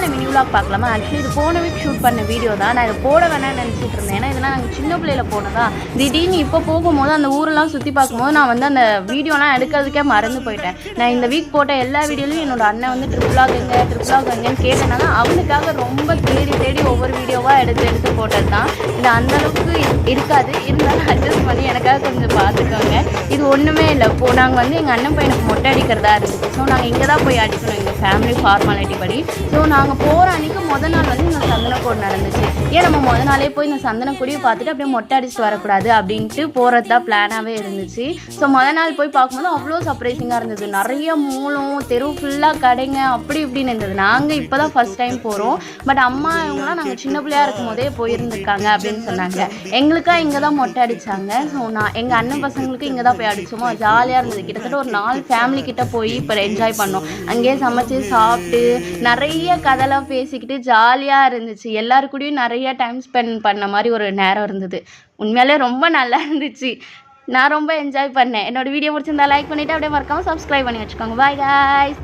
சிம்பிளான mini vlog பார்க்கலாமா? Actually இது போன வீக் ஷூட் பண்ண வீடியோ தான். நான் இதை போட வேணாம்னு நினச்சிட்டு இருந்தேன். ஏன்னா இதெல்லாம் நாங்கள் சின்ன பிள்ளையில போனதா. திடீர்னு இப்போ போகும்போது அந்த ஊரெல்லாம் சுற்றி பார்க்கும்போது நான் வந்து அந்த வீடியோலாம் எடுக்கிறதுக்கே மறந்து போயிட்டேன். நான் இந்த வீக் போட்ட எல்லா வீடியோலையும் என்னோட அண்ணன் வந்து ட்ரிப்ளாக் எங்கன்னு கேட்டனால அவனுக்காக ரொம்ப தேடி தேடி ஒவ்வொரு வீடியோவாக எடுத்து போட்டது தான். இது அந்தளவுக்கு இருக்காது, இருந்தாலும் அட்ஜஸ்ட் பண்ணி எனக்காக கொஞ்சம் பார்த்துக்கோங்க. இது ஒன்றுமே இல்லை. இப்போது நாங்கள் வந்து எங்கள் அண்ணன் பையனுக்கு மொட்டை அடிக்கிறதா இருந்துச்சு. ஸோ நாங்கள் இங்கே தான் போய் அடிக்கணும் எங்கள் ஃபேமிலி ஃபார்மாலிட்டி படி. ஸோ நாங்கள் போகிற அன்றைக்கி முதல் நாள் வந்து இந்த சந்தனக்கூடு நடந்துச்சு. ஏன் நம்ம முதல் நாளே போய் இந்த சந்தனக்கூடியை பார்த்துட்டு அப்படியே மொட்டை அடிச்சுட்டு வரக்கூடாது அப்படின்ட்டு போகிறது தான் பிளானாகவே இருந்துச்சு. ஸோ முதல் நாள் போய் பார்க்கும்போது அவ்வளோ சர்ப்ரைசிங்காக இருந்தது. நிறைய மூலம், தெரு ஃபுல்லாக கடைங்க அப்படி இப்படின்னு இருந்தது. நாங்கள் இப்போ தான் ஃபஸ்ட் டைம் போகிறோம். பட் அம்மா இவங்களாம் நாங்கள் சின்ன பிள்ளையாக இருக்கும் போதே போயிருந்துருக்காங்க அப்படின்னு சொன்னாங்க. எங்களுக்காக இங்கே தான் மொட்டை அடித்தாங்க. ஸோ எங்கள் அண்ணன் பசங்களுக்கு இங்கே தான் போய் அடித்தோமோ, ஜாலியாக இருந்தது. கிட்டத்தட்ட ஒரு 4 ஃபேமிலி கிட்ட போய் இப்போ என்ஜாய் பண்ணோம். அங்கேயே சமைச்சு சாப்பிட்டு நிறைய கதைலாம் பேசிக்கிட்டு ஜாலியாக இருந்துச்சு. எல்லாருக்கூடயும் நிறைய டைம் ஸ்பெண்ட் பண்ண மாதிரி ஒரு நேரம் இருந்தது. உண்மையாலே ரொம்ப நல்லா இருந்துச்சு. நான் ரொம்ப என்ஜாய் பண்ணேன். என்னோடய வீடியோ பிடிச்சிருந்தா லைக் பண்ணிவிட்டு அப்படியே மறக்காமல் சப்ஸ்கிரைப் பண்ணி வச்சுக்கோங்க. Bye guys.